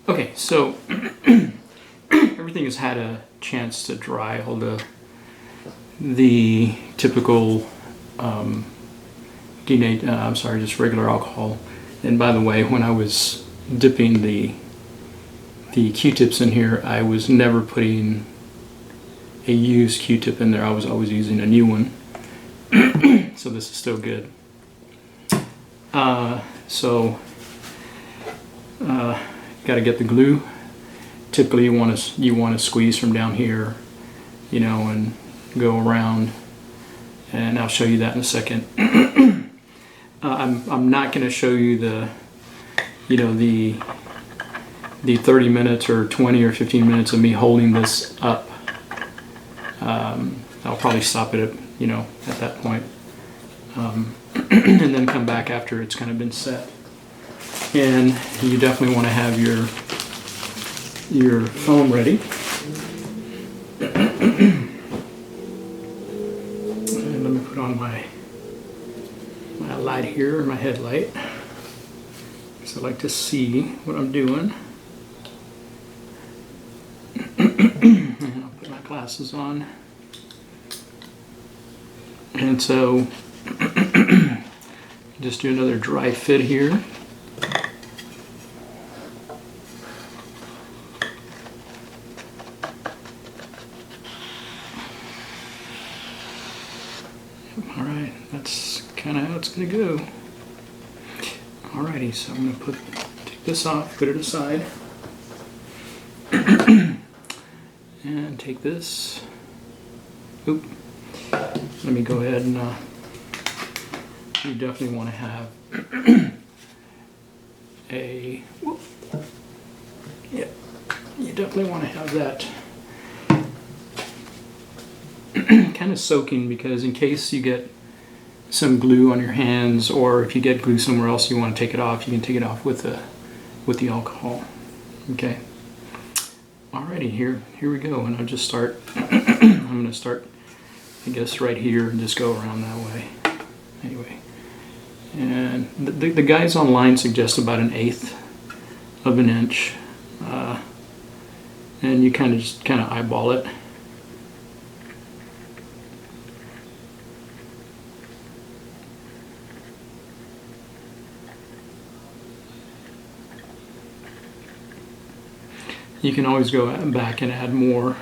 Okay, so everything has had a chance to dry. All the typical just regular alcohol. And by the way, when I was dipping the Q-tips in here, I was never putting a used Q-tip in there. I was always using a new one. So this is still good. Got to get the glue. Typically, you want to squeeze from down here, you know, and go around. And I'll show you that in a second. I'm not going to show you the 30 minutes or 20 or 15 minutes of me holding this up. I'll probably stop it at that point, and then come back after it's kind of been set. And you definitely want to have your foam ready. And let me put on my light here, my headlight, because I like to see what I'm doing. And I'll put my glasses on. And so just do another dry fit here. All right, that's kind of how it's going to go. Alrighty, so I'm going to take this off, put it aside, and take this. Oop. Let me go ahead and you definitely want to have you definitely want to have that kind of soaking, because in case you get some glue on your hands, or if you get glue somewhere else you want to take it off, you can take it off with the alcohol. Okay. Alrighty, here we go, and I'll just start. I'm going to start, I guess, right here and just go around that way. Anyway, and the guys online suggest about 1/8 of an inch, and you kind of eyeball it. You can always go back and add more.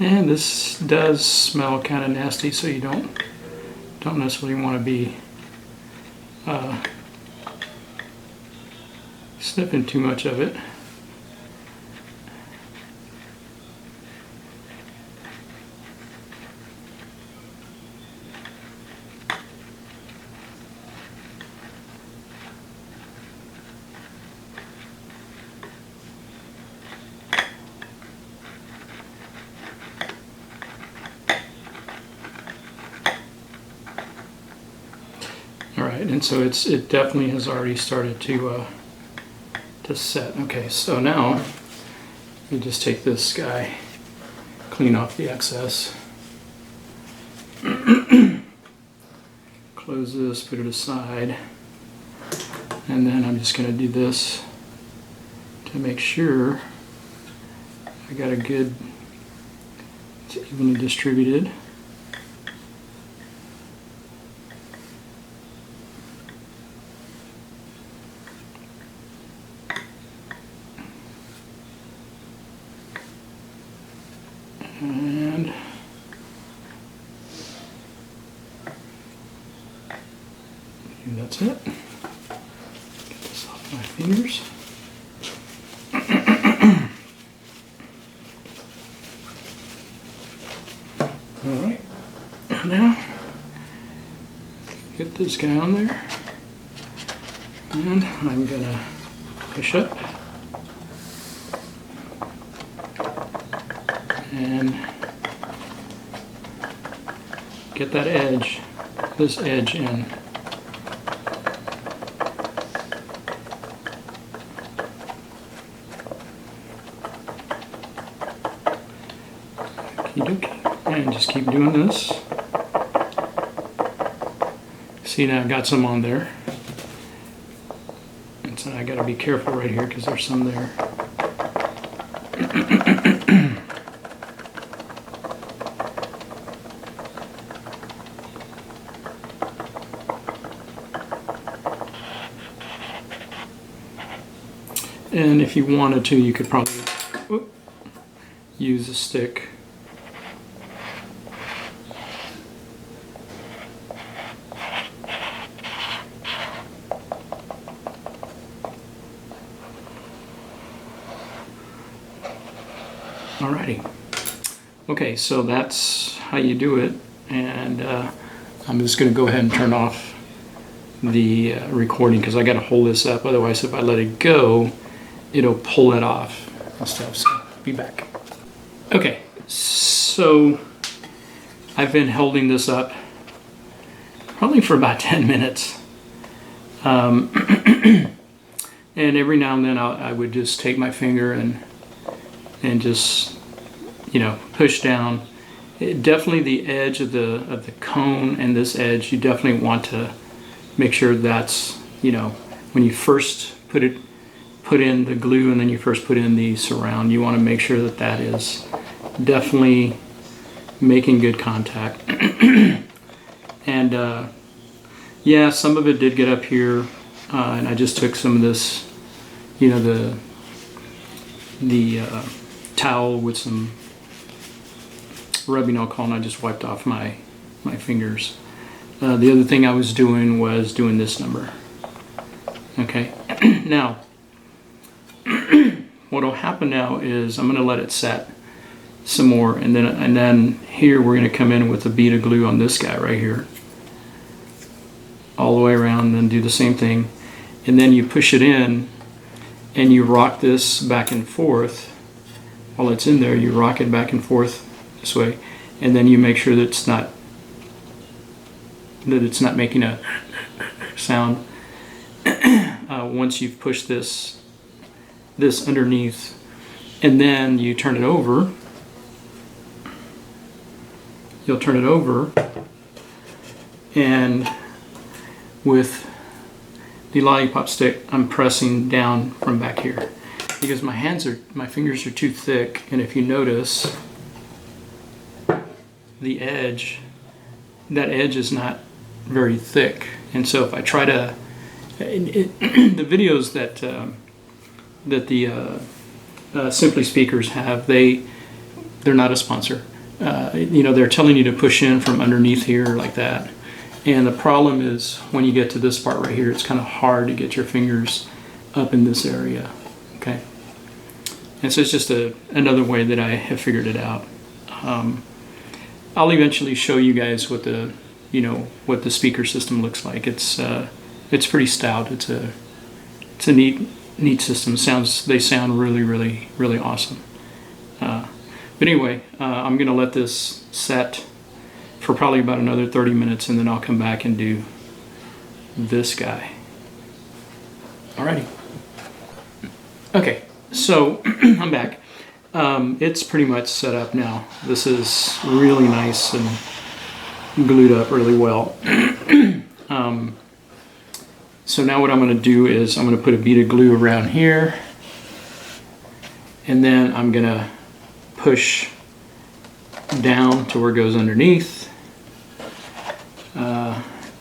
And this does smell kind of nasty, so you don't necessarily want to be sniffing too much of it. Alright, and so it definitely has already started to set. Okay, so now you just take this guy, clean off the excess, close this, put it aside, and then I'm just going to do this to make sure I got a good, it's evenly distributed. And that's it. Get this off my fingers. Alright, now get this guy on there, and I'm gonna push up, and get that edge, this edge in. And just keep doing this. See, now I've got some on there. And so I gotta be careful right here because there's some there. And if you wanted to, you could probably use a stick. Alrighty. Okay, so that's how you do it, and I'm just going to go ahead and turn off the recording because I got to hold this up. Otherwise, if I let it go, it'll pull it off and stuff. So, be back. Okay, so I've been holding this up probably for about 10 minutes, and every now and then I would just take my finger and just, you know, push down. Definitely the edge of the cone and this edge, you definitely want to make sure that's, you know, when you first put in the glue and then you first put in the surround, you want to make sure that that is definitely making good contact. And yeah, some of it did get up here, and I just took some of this, you know, the towel with some rubbing alcohol, and I just wiped off my fingers. The other thing I was doing this number. Okay, now what will happen now is I'm going to let it set some more, and then here we're going to come in with a bead of glue on this guy right here, all the way around, and then do the same thing, and then you push it in and you rock this back and forth. While it's in there, you rock it back and forth this way, and then you make sure that it's not making a sound. Once you've pushed this underneath, and then you turn it over. You'll turn it over, and with the lollipop stick, I'm pressing down from back here because my fingers are too thick, and if you notice, the edge, that edge is not very thick, and so if I try to, the videos that the Simply Speakers have, they're not a sponsor. You know, they're telling you to push in from underneath here like that. And the problem is when you get to this part right here, it's kind of hard to get your fingers up in this area. Okay. And so it's just another way that I have figured it out. I'll eventually show you guys what the speaker system looks like. It's pretty stout. It's a neat system. They sound really, really, really awesome. But anyway, I'm going to let this set for probably about another 30 minutes, and then I'll come back and do this guy. Alrighty. Okay, so I'm back. It's pretty much set up now. This is really nice and glued up really well. So now what I'm going to do is I'm going to put a bead of glue around here, and then I'm going to push down to where it goes underneath,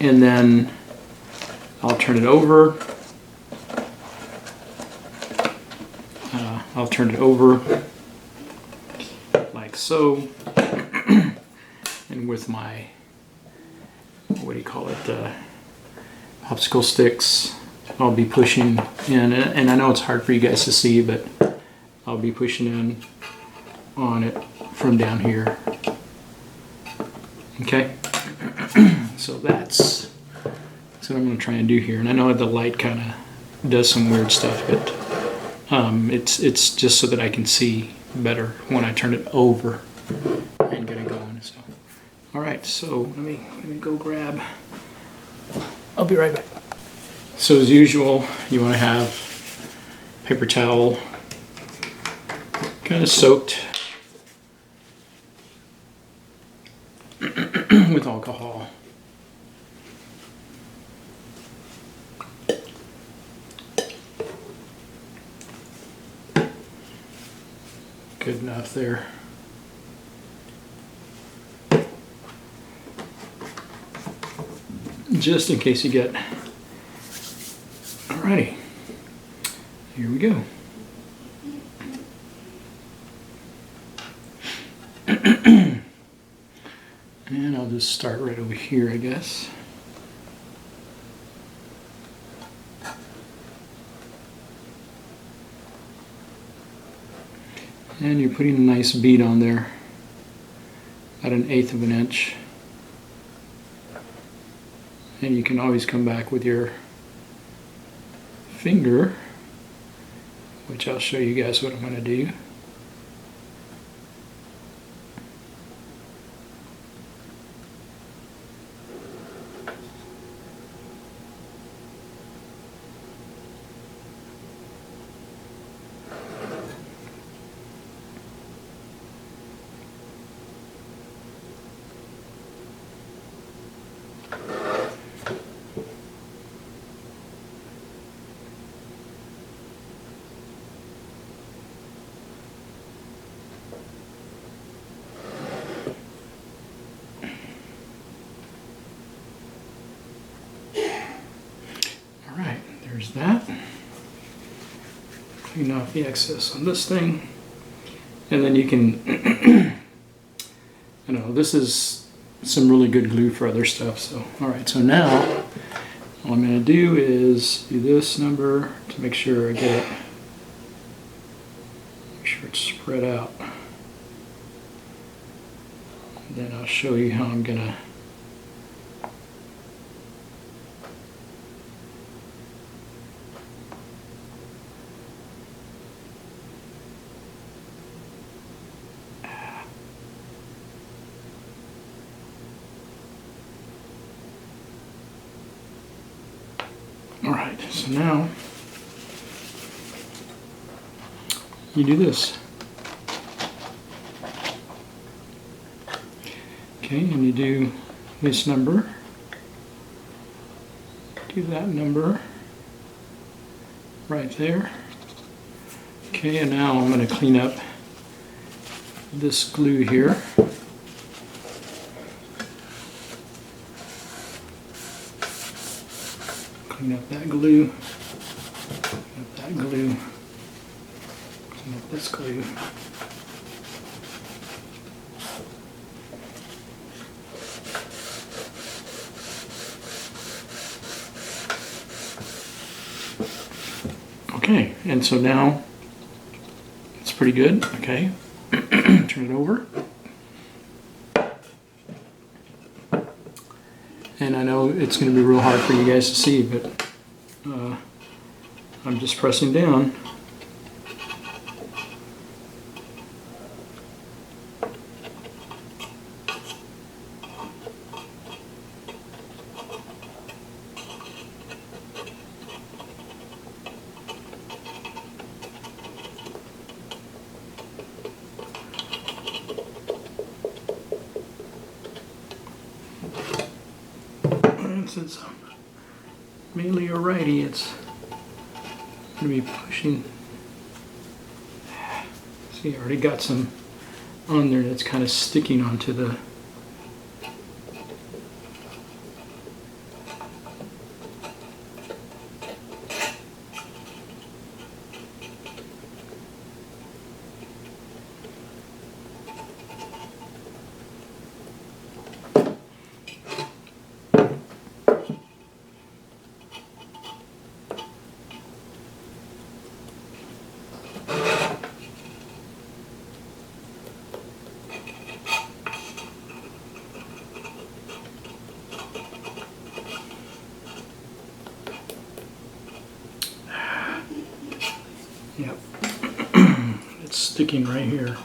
and then I'll turn it over. I'll turn it over like so, and with my, what do you call it, popsicle sticks, I'll be pushing in, and I know it's hard for you guys to see, but I'll be pushing in on it from down here. Okay, so that's what I'm going to try and do here, and I know the light kind of does some weird stuff, but It's just so that I can see better when I turn it over and get it going. So, all right, so let me go grab. I'll be right back. So as usual, you want to have paper towel kind of soaked with alcohol. Good enough there. Just in case you get. Alrighty, here we go. And I'll just start right over here, I guess. And you're putting a nice bead on there, about 1/8 of an inch. And you can always come back with your finger, which I'll show you guys what I'm going to do. There's that. Clean off the excess on this thing. And then you can, you know, this is some really good glue for other stuff. So, all right, so now all I'm going to do is do this number to make sure I get it, make sure it's spread out. Then I'll show you how I'm going to Alright, so now you do this. Okay, and you do this number, do that number right there. Okay, and now I'm going to clean up this glue here. Clean up that glue, clean up that glue, clean up this glue. Okay, and so now it's pretty good. Okay, turn it over. And I know it's going to be real hard for you guys to see, but I'm just pressing down. Since I'm mainly a righty, it's going to be pushing. See, I already got some on there that's kind of sticking onto the sticking right here.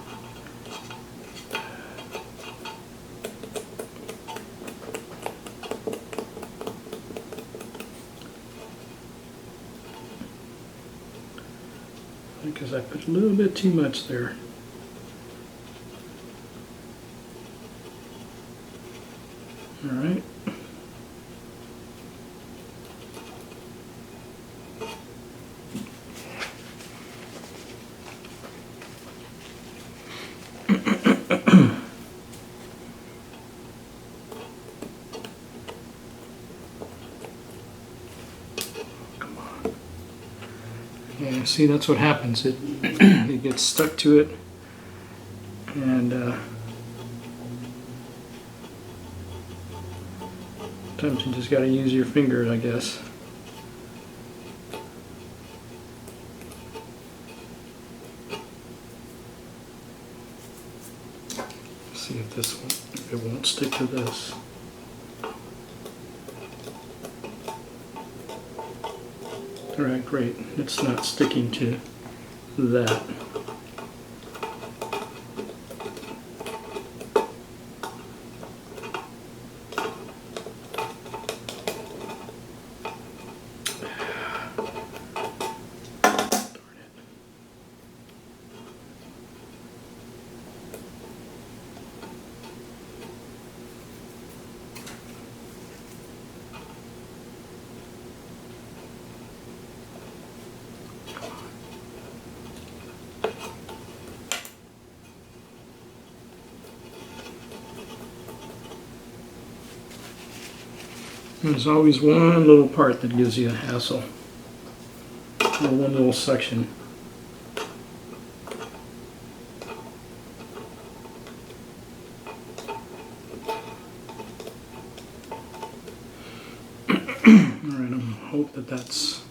Because I put a little bit too much there. All right. Yeah, see, that's what happens. It it gets stuck to it, and sometimes you just got to use your fingers, I guess. See if this one, if it won't stick to this. All right, great. It's not sticking to that. There's always one little part that gives you a hassle, or one little section. Alright, I'm going to hope that that's...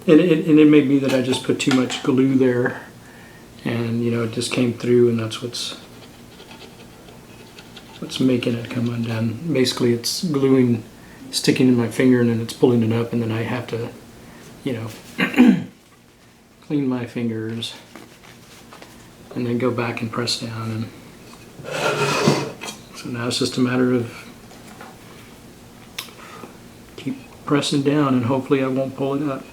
And it may be that I just put too much glue there, and you know, it just came through, and that's what's making it come undone. Basically, it's gluing, sticking in my finger, and then it's pulling it up, and then I have to, you know, clean my fingers, and then go back and press down, and so now it's just a matter of keep pressing down, and hopefully I won't pull it up.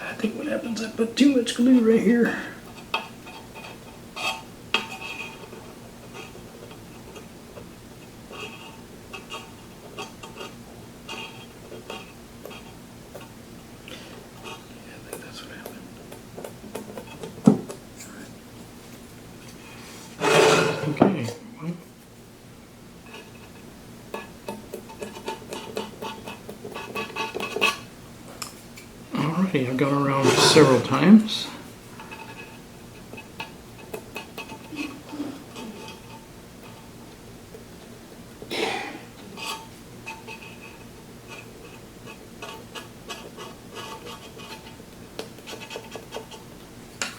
I think what happens, I put too much glue right here. Okay, well. Alrighty, I've gone around several times.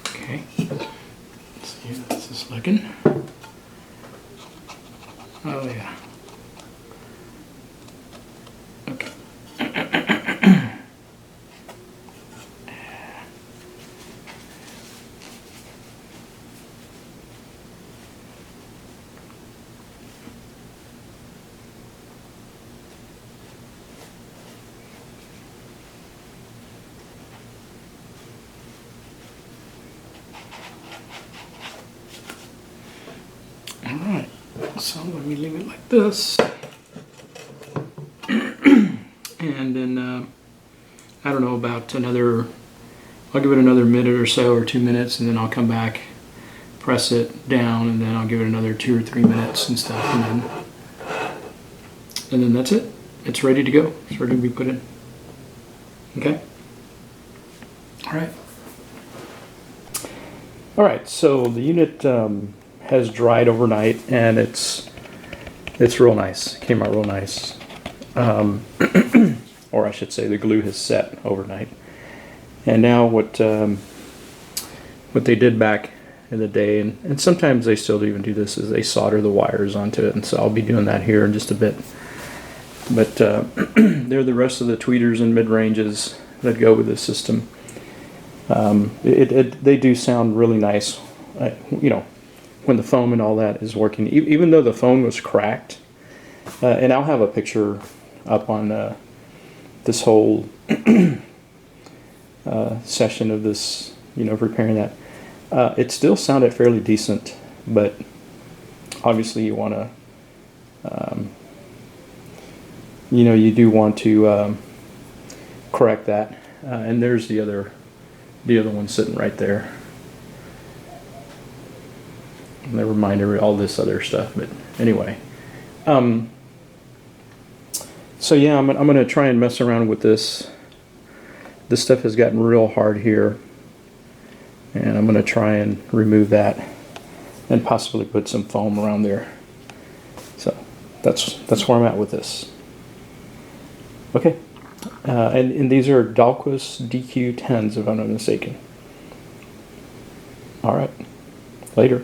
Okay, let's see how this is looking. So let me leave it like this. And then, I don't know, about another, I'll give it another minute or so, or 2 minutes, and then I'll come back, press it down, and then I'll give it another 2 or 3 minutes and stuff, and then that's it. It's ready to go. It's ready to be put in. Okay? All right, so the unit has dried overnight, and it's real nice. It came out real nice. Or I should say the glue has set overnight. And now what they did back in the day, and sometimes they still even do this, is they solder the wires onto it, and so I'll be doing that here in just a bit. But they're the rest of the tweeters and mid-ranges that go with this system. They do sound really nice, you know, when the foam and all that is working. Even though the foam was cracked, and I'll have a picture up on this whole session of this, you know, repairing that. It still sounded fairly decent, but obviously you want to, you know, you do want to correct that. And there's the other one sitting right there. Never mind all this other stuff, but anyway. So yeah, I'm going to try and mess around with this. This stuff has gotten real hard here, and I'm going to try and remove that and possibly put some foam around there. So that's where I'm at with this. Okay, and these are Dahlquest DQ-10s, if I'm not mistaken. All right, later.